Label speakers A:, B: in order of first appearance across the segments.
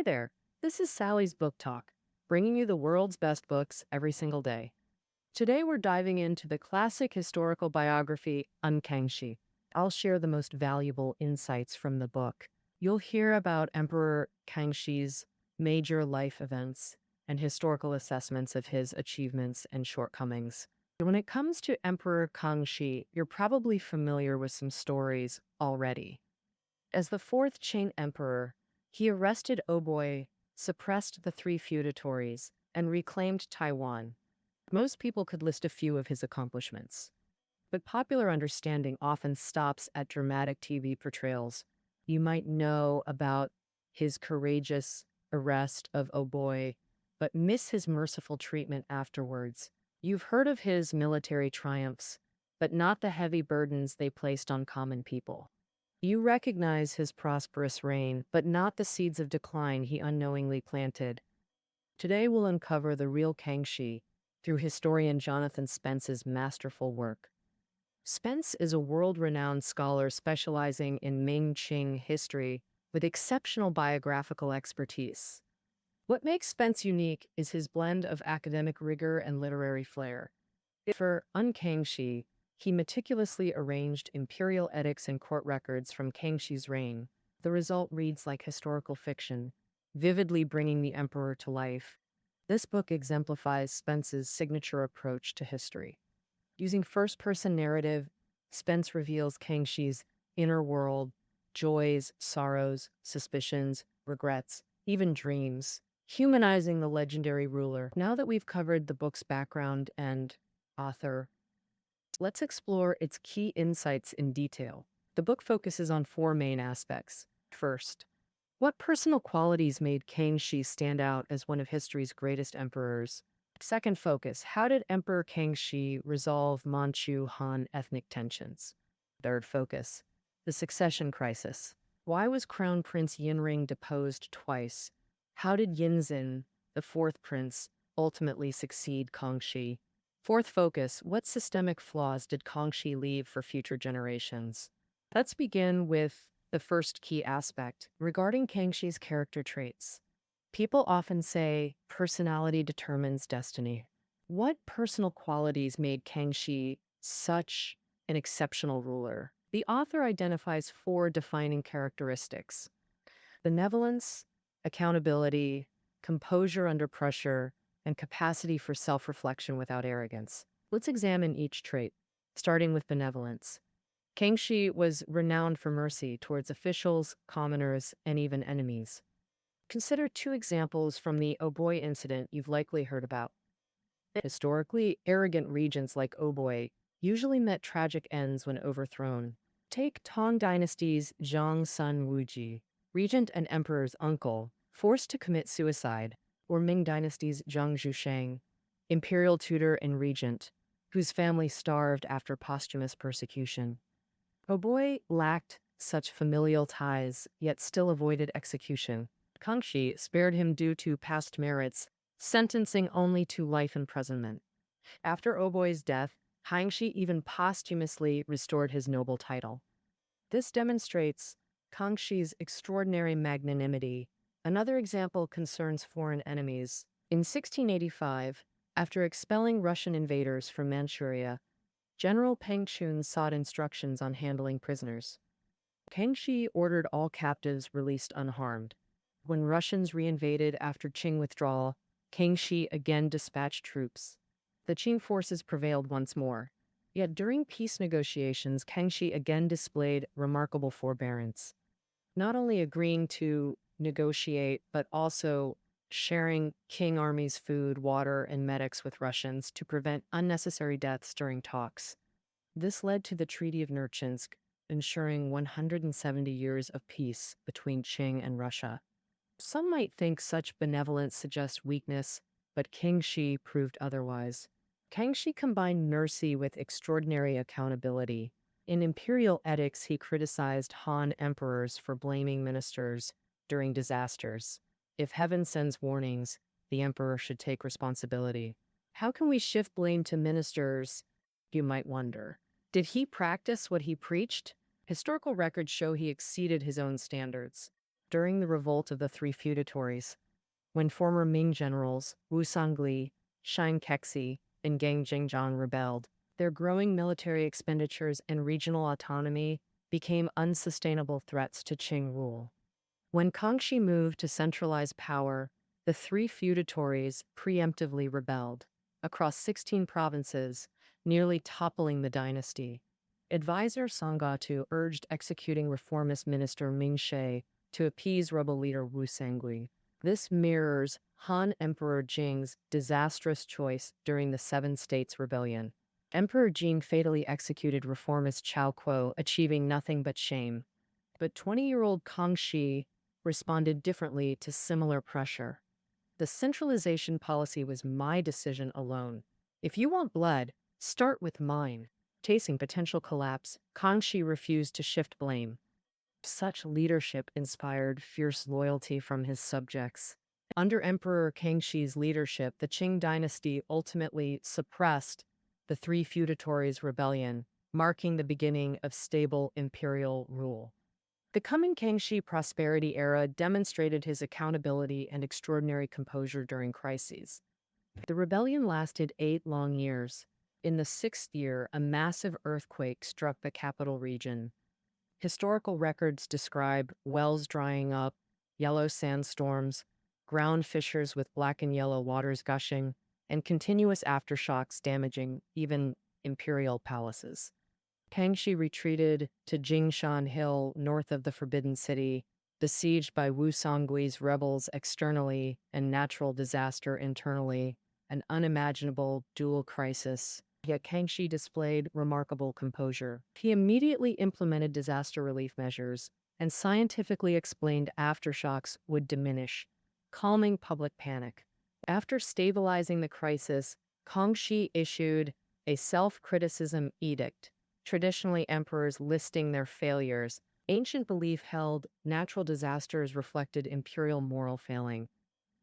A: there, this is Sally's Book Talk, bringing you the world's best books every single day. Today we're diving into the classic historical biography, Kangxi. I'll share the most valuable insights from the book. You'll hear about Emperor Kangxi's major life events and historical assessments of his achievements and shortcomings. When it comes to Emperor Kangxi, you're probably familiar with some stories already. As the fourth Qing emperor, he arrested Oboy, suppressed the Three Feudatories, and reclaimed Taiwan. Most people could list a few of his accomplishments, but popular understanding often stops at dramatic TV portrayals. You might know about his courageous arrest of Oboy, but miss his merciful treatment afterwards. You've heard of his military triumphs, but not the heavy burdens they placed on common people. You recognize his prosperous reign, but not the seeds of decline he unknowingly planted. Today we'll uncover the real Kangxi through historian Jonathan Spence's masterful work. Spence is a world-renowned scholar specializing in Ming-Qing history with exceptional biographical expertise. What makes Spence unique is his blend of academic rigor and literary flair. For Kangxi, he meticulously arranged imperial edicts and court records from Kangxi's reign. The result reads like historical fiction, vividly bringing the emperor to life. This book exemplifies Spence's signature approach to history. Using first-person narrative, Spence reveals Kangxi's inner world, joys, sorrows, suspicions, regrets, even dreams, humanizing the legendary ruler. Now that we've covered the book's background and author, let's explore its key insights in detail. The book focuses on four main aspects. First, what personal qualities made Kangxi stand out as one of history's greatest emperors? Second focus, how did Emperor Kangxi resolve Manchu-Han ethnic tensions? Third focus, the succession crisis. Why was Crown Prince Yinring deposed twice? How did Yinzin, the fourth prince, ultimately succeed Kangxi? Fourth focus, what systemic flaws did Kangxi leave for future generations? Let's begin with the first key aspect, regarding Kangxi's character traits. People often say personality determines destiny. What personal qualities made Kangxi such an exceptional ruler? The author identifies four defining characteristics: benevolence, accountability, composure under pressure, and capacity for self-reflection without arrogance. Let's examine each trait, starting with benevolence. Kangxi was renowned for mercy towards officials, commoners, and even enemies. Consider two examples from the Oboy incident you've likely heard about. Historically, arrogant regents like Oboy usually met tragic ends when overthrown. Take Tang Dynasty's Zhang Sun Wuji, regent and emperor's uncle, forced to commit suicide, or Ming Dynasty's Zhang Zhusheng, imperial tutor and regent, whose family starved after posthumous persecution. Oboy lacked such familial ties, yet still avoided execution. Kangxi spared him due to past merits, sentencing only to life imprisonment. After Oboy's death, Kangxi even posthumously restored his noble title. This demonstrates Kangxi's extraordinary magnanimity. Another example concerns foreign enemies. In 1685, after expelling Russian invaders from Manchuria, General Peng Chun sought instructions on handling prisoners. Kangxi ordered all captives released unharmed. When Russians reinvaded after Qing withdrawal, Kangxi again dispatched troops. The Qing forces prevailed once more. Yet during peace negotiations, Kangxi again displayed remarkable forbearance, not only agreeing to negotiate, but also sharing Qing army's food, water, and medics with Russians to prevent unnecessary deaths during talks. This led to the Treaty of Nerchinsk, ensuring 170 years of peace between Qing and Russia. Some might think such benevolence suggests weakness, but Kangxi proved otherwise. Kangxi combined mercy with extraordinary accountability. In imperial edicts, he criticized Han emperors for blaming ministers during disasters. If heaven sends warnings, the emperor should take responsibility. How can we shift blame to ministers, you might wonder? Did he practice what he preached? Historical records show he exceeded his own standards. During the revolt of the Three Feudatories, when former Ming generals Wu Songli, Shan Kexi, and Gang Jingzhang rebelled, their growing military expenditures and regional autonomy became unsustainable threats to Qing rule. When Kangxi moved to centralize power, the Three Feudatories preemptively rebelled across 16 provinces, nearly toppling the dynasty. Advisor Songatu urged executing reformist minister Ming She to appease rebel leader Wu Songli. This mirrors Han Emperor Jing's disastrous choice during the Seven States Rebellion. Emperor Jing fatally executed reformist Chao Kuo, achieving nothing but shame. But 20-year-old Kangxi responded differently to similar pressure. The centralization policy was my decision alone. If you want blood, start with mine. Tasting potential collapse, Kangxi refused to shift blame. Such leadership inspired fierce loyalty from his subjects. Under Emperor Kangxi's leadership, the Qing dynasty ultimately suppressed the Three Feudatories rebellion, marking the beginning of stable imperial rule. The coming Kangxi prosperity era demonstrated his accountability and extraordinary composure during crises. The rebellion lasted 8 long years. In the 6th year, a massive earthquake struck the capital region. Historical records describe wells drying up, yellow sandstorms, ground fissures with black and yellow waters gushing, and continuous aftershocks damaging even imperial palaces. Kangxi retreated to Jingshan Hill north of the Forbidden City, besieged by Wu Songgui's rebels externally and natural disaster internally, an unimaginable dual crisis. Yet Kangxi displayed remarkable composure. He immediately implemented disaster relief measures and scientifically explained aftershocks would diminish, calming public panic. After stabilizing the crisis, Kangxi issued a self-criticism edict, traditionally emperors listing their failures. Ancient belief held natural disasters reflected imperial moral failing.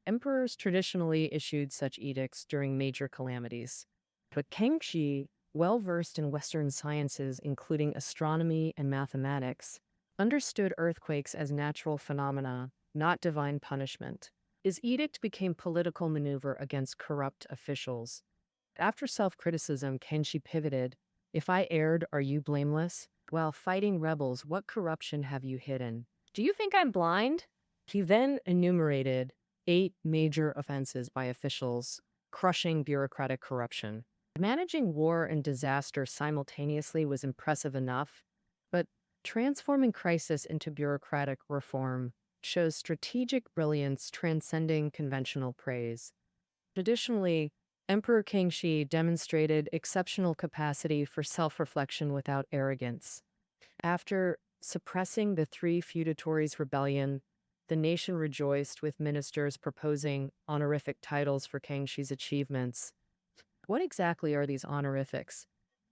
A: Emperors traditionally issued such edicts during major calamities. But Kangxi, well-versed in Western sciences including astronomy and mathematics, understood earthquakes as natural phenomena, not divine punishment. His edict became political maneuver against corrupt officials. After self-criticism, Kangxi pivoted. If I erred, are you blameless? While fighting rebels, what corruption have you hidden? Do you think I'm blind? He then enumerated 8 major offenses by officials, crushing bureaucratic corruption. Managing war and disaster simultaneously was impressive enough, but transforming crisis into bureaucratic reform shows strategic brilliance transcending conventional praise. Additionally, Emperor Kangxi demonstrated exceptional capacity for self-reflection without arrogance. After suppressing the Three Feudatories rebellion, the nation rejoiced with ministers proposing honorific titles for Kangxi's achievements. What exactly are these honorifics?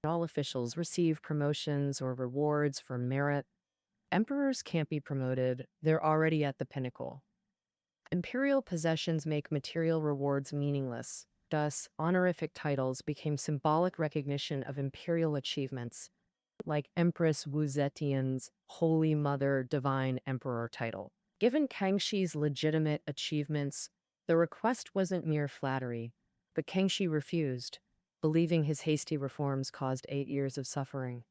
A: All officials receive promotions or rewards for merit. Emperors can't be promoted, they're already at the pinnacle. Imperial possessions make material rewards meaningless. Thus, honorific titles became symbolic recognition of imperial achievements, like Empress Wu Zetian's Holy Mother Divine Emperor title. Given Kangxi's legitimate achievements, the request wasn't mere flattery, but Kangxi refused, believing his hasty reforms caused 8 years of suffering.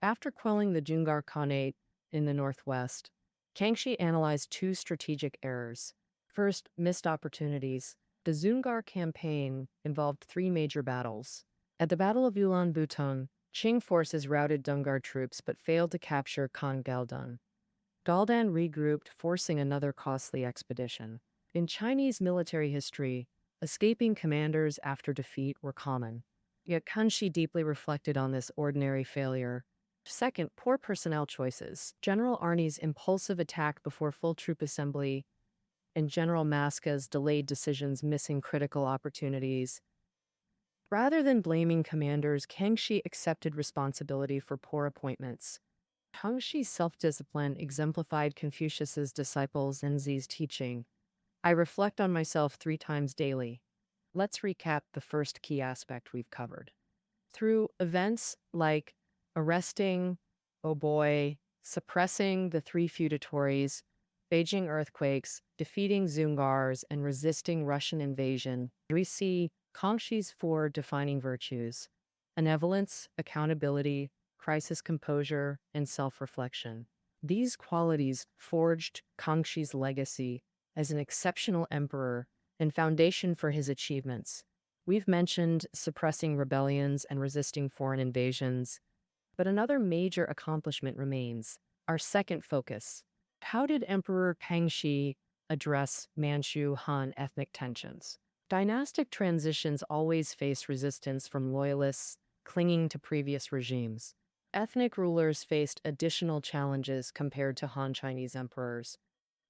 A: After quelling the Jungar Khanate in the northwest, Kangxi analyzed 2 strategic errors. First, missed opportunities. The Zungar campaign involved 3 major battles. At the Battle of Ulaanbaatar, Qing forces routed Dungar troops but failed to capture Khan Galdan. Galdan regrouped, forcing another costly expedition. In Chinese military history, escaping commanders after defeat were common. Yet Kangxi deeply reflected on this ordinary failure. Second, poor personnel choices. General Arni's impulsive attack before full troop assembly and General Maska's delayed decisions missing critical opportunities. Rather than blaming commanders, Kangxi accepted responsibility for poor appointments. Kangxi's self-discipline exemplified Confucius's disciple Zhenzi's teaching. I reflect on myself 3 times daily. Let's recap the first key aspect we've covered. Through events like arresting, suppressing the Three Feudatories, Beijing earthquakes, defeating Dzungars, and resisting Russian invasion, we see Kangxi's four defining virtues: benevolence, accountability, crisis composure, and self-reflection. These qualities forged Kangxi's legacy as an exceptional emperor and foundation for his achievements. We've mentioned suppressing rebellions and resisting foreign invasions, but another major accomplishment remains: our second focus. How did Emperor Kangxi address Manchu-Han ethnic tensions? Dynastic transitions always face resistance from loyalists clinging to previous regimes. Ethnic rulers faced additional challenges compared to Han Chinese emperors.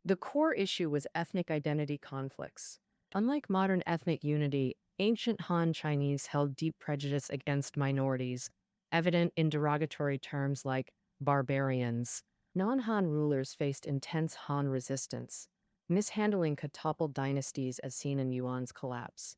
A: The core issue was ethnic identity conflicts. Unlike modern ethnic unity, ancient Han Chinese held deep prejudice against minorities, evident in derogatory terms like barbarians. Non-Han rulers faced intense Han resistance. Mishandling could topple dynasties as seen in Yuan's collapse.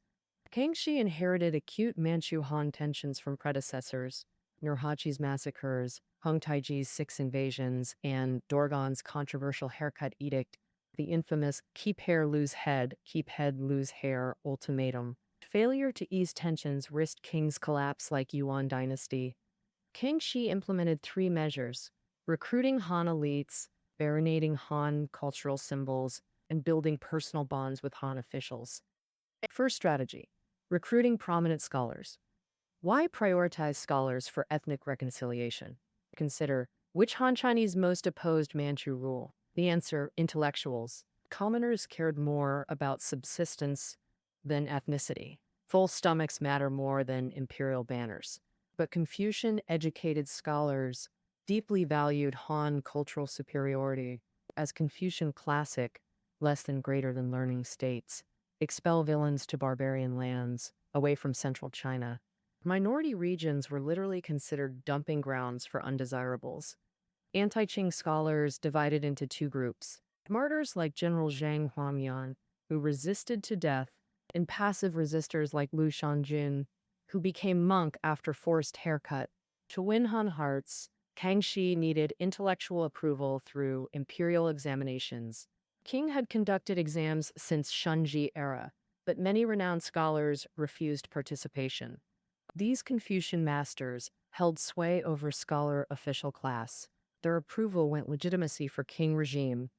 A: Kangxi inherited acute Manchu-Han tensions from predecessors: Nurhaci's massacres, Heng Taiji's six invasions, and Dorgan's controversial haircut edict, the infamous keep hair lose head, keep head lose hair ultimatum. Failure to ease tensions risked Qing's collapse like Yuan dynasty. Kangxi implemented three measures: recruiting Han elites, baronating Han cultural symbols, and building personal bonds with Han officials. First strategy: recruiting prominent scholars. Why prioritize scholars for ethnic reconciliation? Consider, which Han Chinese most opposed Manchu rule? The answer: intellectuals. Commoners cared more about subsistence than ethnicity. Full stomachs matter more than imperial banners. But Confucian-educated scholars deeply valued Han cultural superiority. As Confucian classic, less than greater than learning states, expel villains to barbarian lands, away from central China. Minority regions were literally considered dumping grounds for undesirables. Anti-Qing scholars divided into two groups: martyrs like General Zhang Huamian, who resisted to death, and passive resistors like Lu Shanjun, who became monk after forced haircut. To win Han hearts, Kangxi needed intellectual approval through imperial examinations. Qing had conducted exams since Shunji era, but many renowned scholars refused participation. These Confucian masters held sway over scholar official class. Their approval went legitimacy for Qing regime,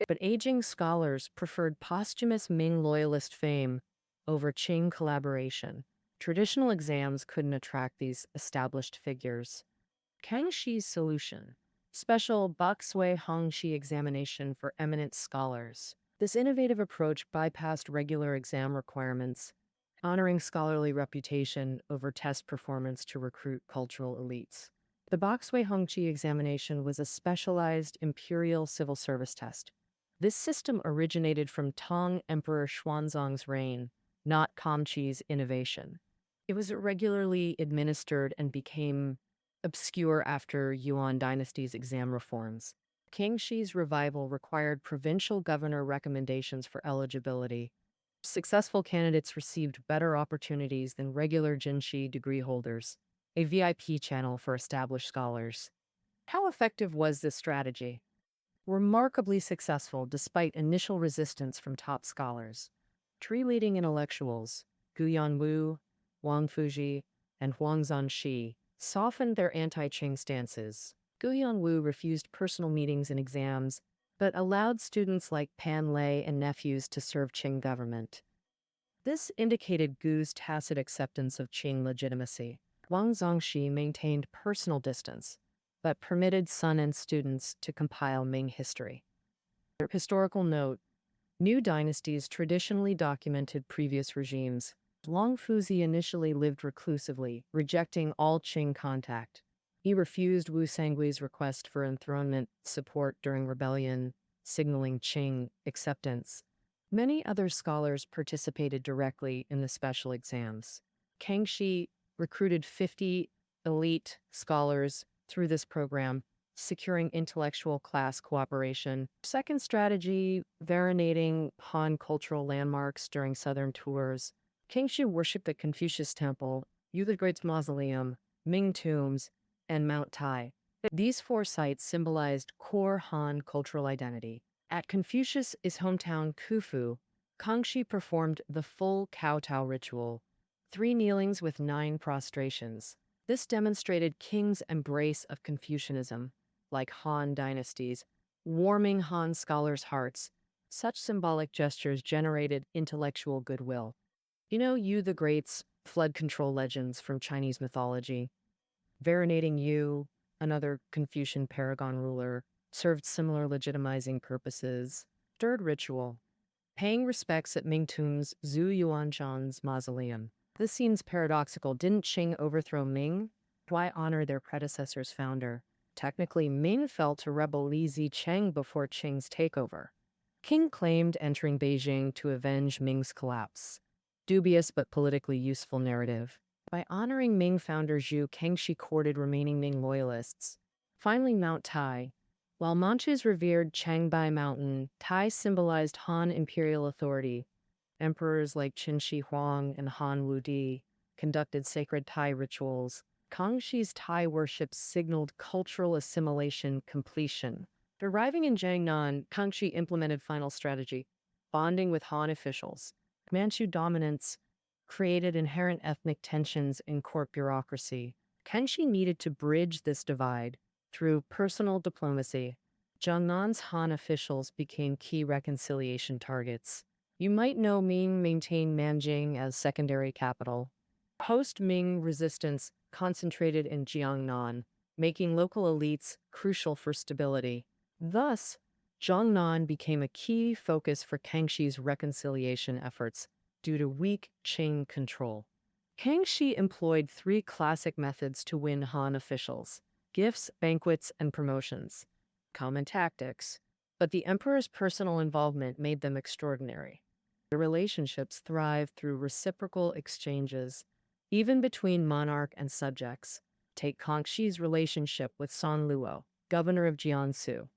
A: but aging scholars preferred posthumous Ming loyalist fame over Qing collaboration. Traditional exams couldn't attract these established figures. Kangxi's solution: special Baksui Hongxi examination for eminent scholars. This innovative approach bypassed regular exam requirements, honoring scholarly reputation over test performance to recruit cultural elites. The Baksui Hongqi examination was a specialized imperial civil service test. This system originated from Tang Emperor Xuanzang's reign, not Kangxi's innovation. It was irregularly administered and became obscure after Yuan dynasty's exam reforms. Kangxi's revival required provincial governor recommendations for eligibility. Successful candidates received better opportunities than regular Jinshi degree holders, a VIP channel for established scholars. How effective was this strategy? Remarkably successful despite initial resistance from top scholars. Three leading intellectuals, Gu Yanwu, Wang Fuji, and Huang Zanshi, softened their anti-Qing stances. Gu Yanwu refused personal meetings and exams, but allowed students like Pan Lei and nephews to serve Qing government. This indicated Gu's tacit acceptance of Qing legitimacy. Wang Zongxi maintained personal distance, but permitted son and students to compile Ming history. Historical note: new dynasties traditionally documented previous regimes. Long Fuzi initially lived reclusively, rejecting all Qing contact. He refused Wu Sanggui's request for enthronement support during rebellion, signaling Qing acceptance. Many other scholars participated directly in the special exams. Kangxi recruited 50 elite scholars through this program, securing intellectual class cooperation. Second strategy: variegating Han cultural landmarks during southern tours. Kangxi worshipped the Confucius Temple, Yu the Great's mausoleum, Ming tombs, and Mount Tai. These four sites symbolized core Han cultural identity. At Confucius' hometown Khufu, Kangxi performed the full kowtow ritual, 3 kneelings with 9 prostrations. This demonstrated Qing's embrace of Confucianism, like Han dynasties, warming Han scholars' hearts. Such symbolic gestures generated intellectual goodwill. Yu the Great's flood control legends from Chinese mythology. Varinating Yu, another Confucian paragon ruler, served similar legitimizing purposes. Third ritual, paying respects at Ming Tomb's Zhu Yuanshan's mausoleum. This seems paradoxical. Didn't Qing overthrow Ming? Why honor their predecessor's founder? Technically, Ming fell to rebel Li Zicheng before Qing's takeover. Qing claimed entering Beijing to avenge Ming's collapse. Dubious but politically useful narrative. By honoring Ming founder Zhu, Kangxi courted remaining Ming loyalists. Finally, Mount Tai. While Manchus revered Changbai Mountain, Tai symbolized Han imperial authority. Emperors like Qin Shi Huang and Han Wudi conducted sacred Tai rituals. Kangxi's Tai worship signaled cultural assimilation completion. Arriving in Jiangnan, Kangxi implemented final strategy, bonding with Han officials. Manchu dominance created inherent ethnic tensions in court bureaucracy. Kangxi needed to bridge this divide through personal diplomacy. Jiangnan's Han officials became key reconciliation targets. You might know Ming maintained Nanjing as secondary capital. Post-Ming resistance concentrated in Jiangnan, making local elites crucial for stability. Thus, Jiangnan became a key focus for Kangxi's reconciliation efforts due to weak Qing control. Kangxi employed 3 classic methods to win Han officials: gifts, banquets, and promotions. Common tactics, but the emperor's personal involvement made them extraordinary. The relationships thrived through reciprocal exchanges, even between monarch and subjects. Take Kangxi's relationship with San Luo, governor of Jiangsu.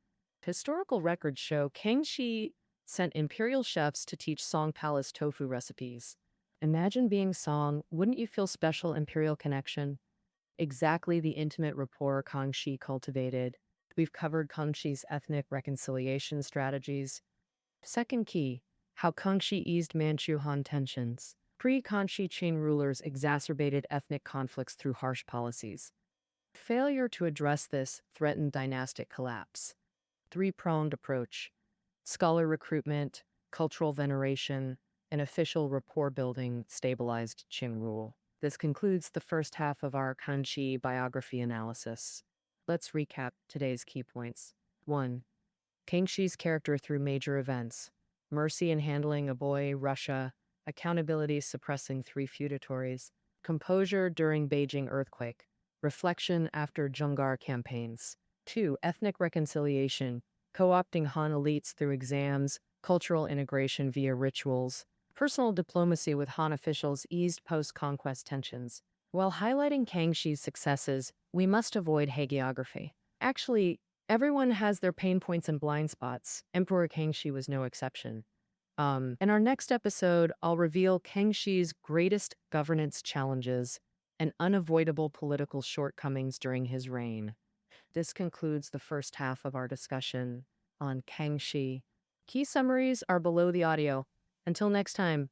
A: Historical records show Kangxi sent imperial chefs to teach Song Palace tofu recipes. Imagine being Song, wouldn't you feel special imperial connection? Exactly the intimate rapport Kangxi cultivated. We've covered Kangxi's ethnic reconciliation strategies. Second key, how Kangxi eased Manchu-Han tensions. Pre-Kangxi Qing rulers exacerbated ethnic conflicts through harsh policies. Failure to address this threatened dynastic collapse. 3-pronged approach: scholar recruitment, cultural veneration, and official rapport building stabilized Qing rule. This concludes the first half of our Kangxi biography analysis. Let's recap today's key points. 1. Kangxi's character through major events: mercy in handling Aboy, Russia; accountability suppressing 3 feudatories; composure during Beijing earthquake; reflection after Zhongar campaigns. 2. Ethnic reconciliation: co-opting Han elites through exams, cultural integration via rituals; personal diplomacy with Han officials eased post-conquest tensions. While highlighting Kangxi's successes, we must avoid hagiography. Actually, everyone has their pain points and blind spots. Emperor Kangxi was no exception. In our next episode, I'll reveal Kangxi's greatest governance challenges and unavoidable political shortcomings during his reign. This concludes the first half of our discussion on Kangxi. Key summaries are below the audio. Until next time.